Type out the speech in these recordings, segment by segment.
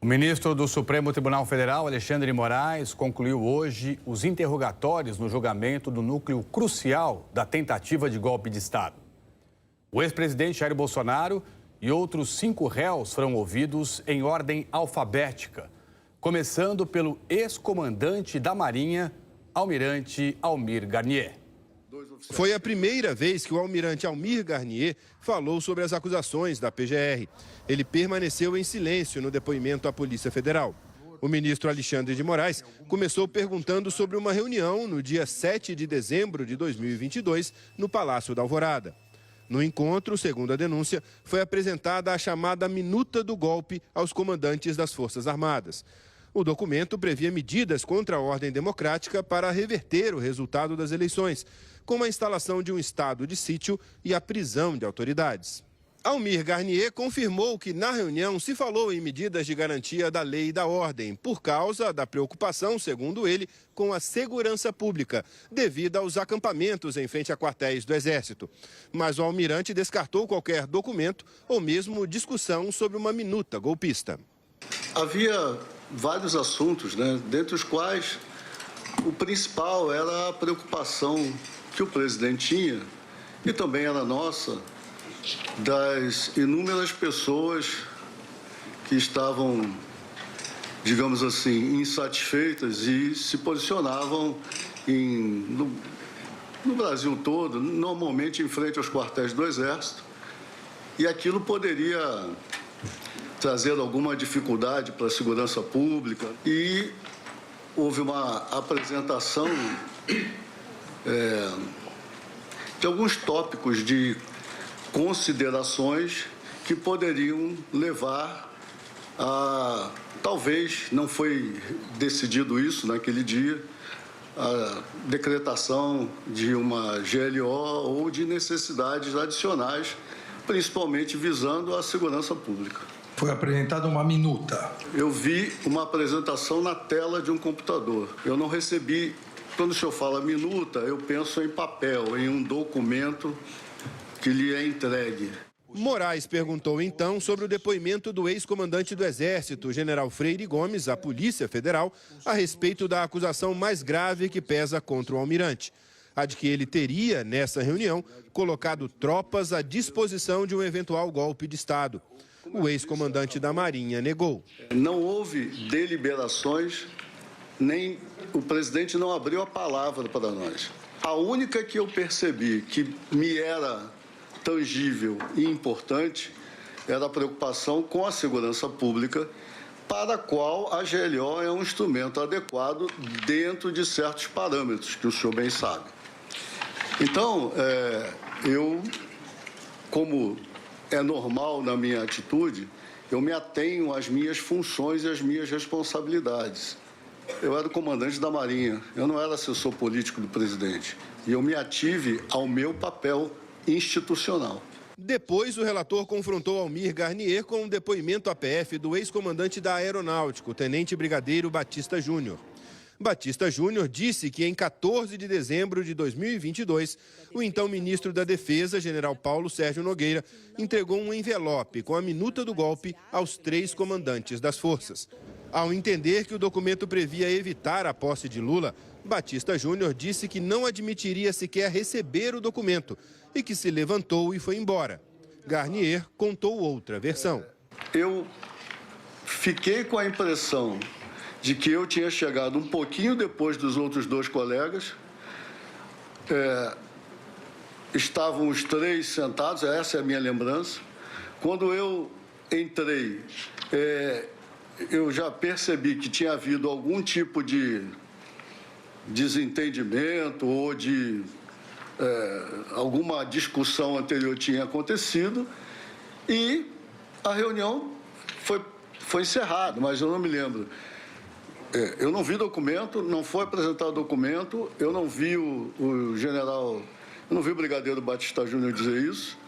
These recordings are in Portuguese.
O ministro do Supremo Tribunal Federal, Alexandre de Moraes, concluiu hoje os interrogatórios no julgamento do núcleo crucial da tentativa de golpe de Estado. O ex-presidente Jair Bolsonaro e outros 5 réus foram ouvidos em ordem alfabética, começando pelo ex-comandante da Marinha, Almirante Almir Garnier. Foi a primeira vez que o almirante Almir Garnier falou sobre as acusações da PGR. Ele permaneceu em silêncio no depoimento à Polícia Federal. O ministro Alexandre de Moraes começou perguntando sobre uma reunião no dia 7 de dezembro de 2022, no Palácio da Alvorada. No encontro, segundo a denúncia, foi apresentada a chamada minuta do golpe aos comandantes das Forças Armadas. O documento previa medidas contra a ordem democrática para reverter o resultado das eleições, como a instalação de um estado de sítio e a prisão de autoridades. Almir Garnier confirmou que na reunião se falou em medidas de garantia da lei e da ordem, por causa da preocupação, segundo ele, com a segurança pública, devido aos acampamentos em frente a quartéis do Exército. Mas o almirante descartou qualquer documento ou mesmo discussão sobre uma minuta golpista. Havia vários assuntos, dentre os quais o principal era a preocupação que o presidente tinha, e também era nossa, das inúmeras pessoas que estavam, digamos assim, insatisfeitas e se posicionavam no Brasil todo, normalmente em frente aos quartéis do Exército, e aquilo poderia trazer alguma dificuldade para a segurança pública. E houve uma apresentação de alguns tópicos de considerações que poderiam levar a, talvez, não foi decidido isso naquele dia, a decretação de uma GLO ou de necessidades adicionais, principalmente visando a segurança pública. Foi apresentada uma minuta. Eu vi uma apresentação na tela de um computador. Eu não recebi. Quando o senhor fala minuta, eu penso em papel, em um documento que lhe é entregue. Moraes perguntou então sobre o depoimento do ex-comandante do Exército, general Freire Gomes, à Polícia Federal, a respeito da acusação mais grave que pesa contra o almirante. A de que ele teria, nessa reunião, colocado tropas à disposição de um eventual golpe de Estado. O ex-comandante da Marinha negou. Não houve deliberações, nem o presidente não abriu a palavra para nós. A única que eu percebi que me era tangível e importante era a preocupação com a segurança pública, para a qual a GLO é um instrumento adequado dentro de certos parâmetros, que o senhor bem sabe. Então, eu, como é normal na minha atitude, eu me atenho às minhas funções e às minhas responsabilidades. Eu era o comandante da Marinha, eu não era assessor político do presidente. E eu me ative ao meu papel institucional. Depois, o relator confrontou Almir Garnier com um depoimento à PF do ex-comandante da Aeronáutica, o tenente brigadeiro Batista Júnior. Batista Júnior disse que em 14 de dezembro de 2022, o então ministro da Defesa, general Paulo Sérgio Nogueira, entregou um envelope com a minuta do golpe aos 3 comandantes das forças. Ao entender que o documento previa evitar a posse de Lula, Batista Júnior disse que não admitiria sequer receber o documento e que se levantou e foi embora. Garnier contou outra versão. Eu fiquei com a impressão de que eu tinha chegado um pouquinho depois dos outros 2 colegas. Estavam os 3 sentados, essa é a minha lembrança. Quando eu entrei, eu já percebi que tinha havido algum tipo de desentendimento ou de alguma discussão anterior tinha acontecido e a reunião foi encerrada, mas eu não me lembro. Eu não vi documento, não foi apresentado documento, eu não vi o general, eu não vi o brigadeiro Batista Júnior dizer isso.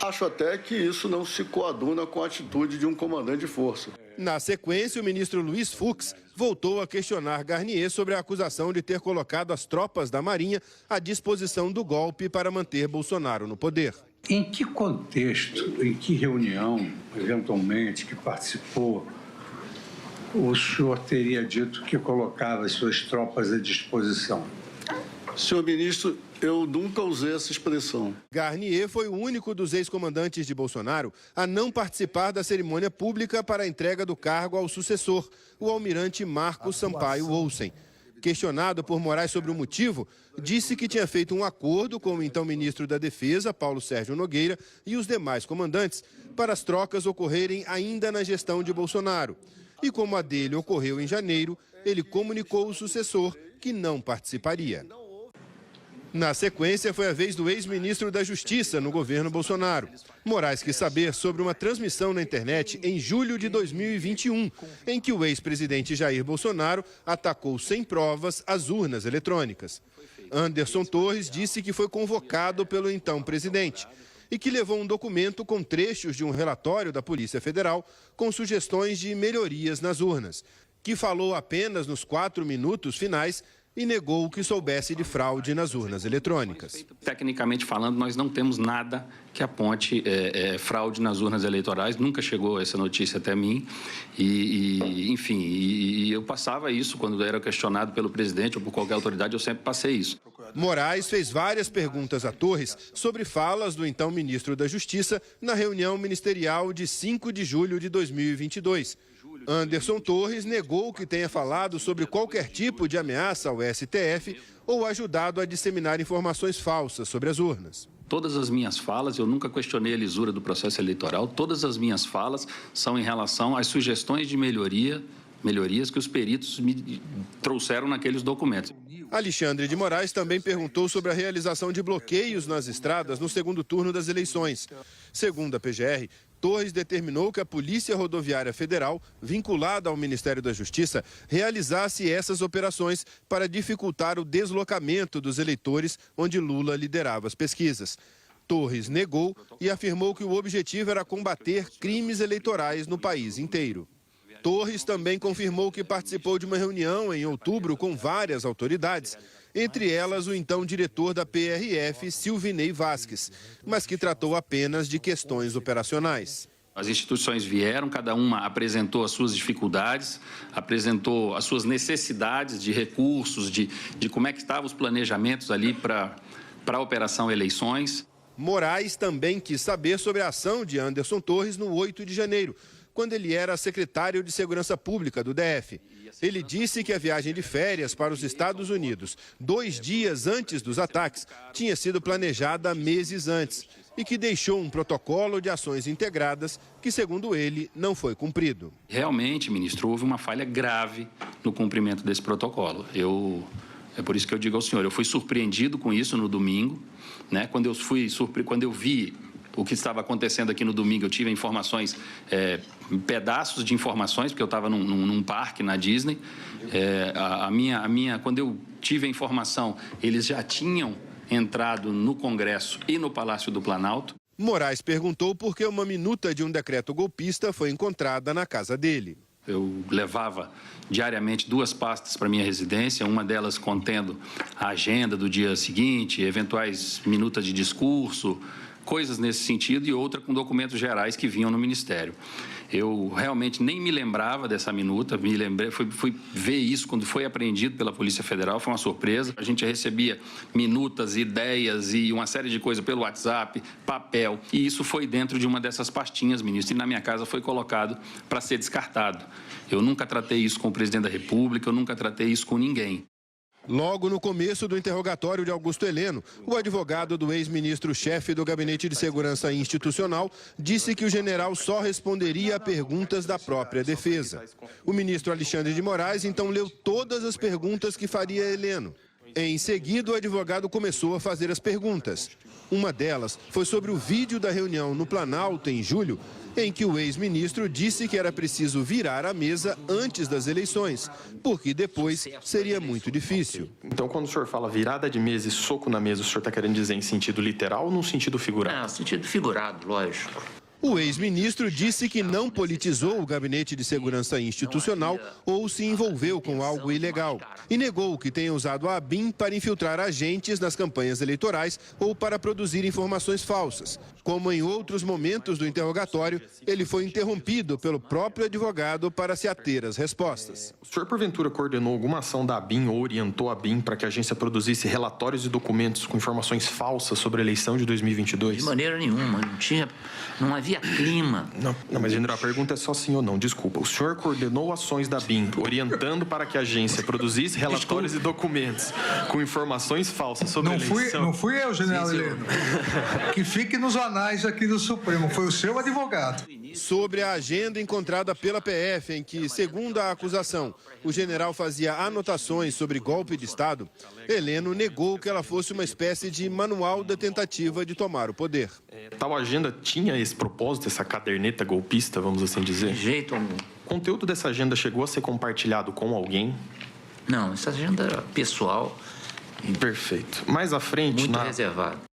Acho até que isso não se coaduna com a atitude de um comandante de força. Na sequência, o ministro Luiz Fux voltou a questionar Garnier sobre a acusação de ter colocado as tropas da Marinha à disposição do golpe para manter Bolsonaro no poder. Em que contexto, em que reunião, eventualmente, que participou o senhor teria dito que colocava as suas tropas à disposição? Senhor ministro, eu nunca usei essa expressão. Garnier foi o único dos ex-comandantes de Bolsonaro a não participar da cerimônia pública para a entrega do cargo ao sucessor, o almirante Marcos Sampaio Olsen. Questionado por Moraes sobre o motivo, disse que tinha feito um acordo com o então ministro da Defesa, Paulo Sérgio Nogueira, e os demais comandantes para as trocas ocorrerem ainda na gestão de Bolsonaro. E como a dele ocorreu em janeiro, ele comunicou ao sucessor que não participaria. Na sequência, foi a vez do ex-ministro da Justiça no governo Bolsonaro. Moraes quis saber sobre uma transmissão na internet em julho de 2021, em que o ex-presidente Jair Bolsonaro atacou sem provas as urnas eletrônicas. Anderson Torres disse que foi convocado pelo então presidente e que levou um documento com trechos de um relatório da Polícia Federal com sugestões de melhorias nas urnas, que falou apenas nos 4 minutos finais e negou que soubesse de fraude nas urnas eletrônicas. Tecnicamente falando, nós não temos nada que aponte fraude nas urnas eleitorais. Nunca chegou essa notícia até mim. Enfim, eu passava isso quando era questionado pelo presidente ou por qualquer autoridade, eu sempre passei isso. Moraes fez várias perguntas a Torres sobre falas do então ministro da Justiça na reunião ministerial de 5 de julho de 2022. Anderson Torres negou que tenha falado sobre qualquer tipo de ameaça ao STF ou ajudado a disseminar informações falsas sobre as urnas. Todas as minhas falas, eu nunca questionei a lisura do processo eleitoral, todas as minhas falas são em relação às sugestões de melhorias que os peritos me trouxeram naqueles documentos. Alexandre de Moraes também perguntou sobre a realização de bloqueios nas estradas no segundo turno das eleições. Segundo a PGR, Torres determinou que a Polícia Rodoviária Federal, vinculada ao Ministério da Justiça, realizasse essas operações para dificultar o deslocamento dos eleitores onde Lula liderava as pesquisas. Torres negou e afirmou que o objetivo era combater crimes eleitorais no país inteiro. Torres também confirmou que participou de uma reunião em outubro com várias autoridades, entre elas o então diretor da PRF, Silvinei Vasquez, mas que tratou apenas de questões operacionais. As instituições vieram, cada uma apresentou as suas dificuldades, apresentou as suas necessidades de recursos, de como é que estavam os planejamentos ali para a Operação Eleições. Moraes também quis saber sobre a ação de Anderson Torres no 8 de janeiro, quando ele era secretário de Segurança Pública do DF. Ele disse que a viagem de férias para os Estados Unidos, 2 dias antes dos ataques, tinha sido planejada meses antes e que deixou um protocolo de ações integradas que, segundo ele, não foi cumprido. Realmente, ministro, houve uma falha grave no cumprimento desse protocolo. É por isso que eu digo ao senhor, eu fui surpreendido com isso no domingo, né? Quando eu vi o que estava acontecendo aqui no domingo, eu tive informações, pedaços de informações, porque eu estava num parque na Disney. Quando eu tive a informação, eles já tinham entrado no Congresso e no Palácio do Planalto. Moraes perguntou por que uma minuta de um decreto golpista foi encontrada na casa dele. Eu levava diariamente 2 pastas para minha residência, uma delas contendo a agenda do dia seguinte, eventuais minutas de discurso, coisas nesse sentido, e outra com documentos gerais que vinham no Ministério. Eu realmente nem me lembrava dessa minuta, fui ver isso quando foi apreendido pela Polícia Federal, foi uma surpresa. A gente recebia minutas, ideias e uma série de coisas pelo WhatsApp, papel, e isso foi dentro de uma dessas pastinhas, ministro, e na minha casa foi colocado para ser descartado. Eu nunca tratei isso com o presidente da República, eu nunca tratei isso com ninguém. Logo no começo do interrogatório de Augusto Heleno, o advogado do ex-ministro-chefe do Gabinete de Segurança Institucional disse que o general só responderia a perguntas da própria defesa. O ministro Alexandre de Moraes então leu todas as perguntas que faria Heleno. Em seguida, o advogado começou a fazer as perguntas. Uma delas foi sobre o vídeo da reunião no Planalto em julho, em que o ex-ministro disse que era preciso virar a mesa antes das eleições, porque depois seria muito difícil. Então, quando o senhor fala virada de mesa e soco na mesa, o senhor está querendo dizer em sentido literal ou no sentido figurado? Não, sentido figurado, lógico. O ex-ministro disse que não politizou o Gabinete de Segurança Institucional ou se envolveu com algo ilegal. E negou que tenha usado a ABIN para infiltrar agentes nas campanhas eleitorais ou para produzir informações falsas. Como em outros momentos do interrogatório, ele foi interrompido pelo próprio advogado para se ater às respostas. O senhor, porventura, coordenou alguma ação da ABIN ou orientou a ABIN para que a agência produzisse relatórios e documentos com informações falsas sobre a eleição de 2022? De maneira nenhuma, não havia clima. Não, mas, general, a pergunta é só sim ou não. Desculpa. O senhor coordenou ações da ABIN, orientando para que a agência produzisse relatórios e documentos com informações falsas sobre a eleição? Não fui eu, general Heleno. Que fique nos anais aqui do Supremo. Foi o seu advogado. Sobre a agenda encontrada pela PF, em que, segundo a acusação, o general fazia anotações sobre golpe de Estado, Heleno negou que ela fosse uma espécie de manual da tentativa de tomar o poder. Tal agenda tinha esse propósito, essa caderneta golpista, vamos assim dizer? De jeito algum. O conteúdo dessa agenda chegou a ser compartilhado com alguém? Não, essa agenda era pessoal. Perfeito. Mais à frente... Muito reservado.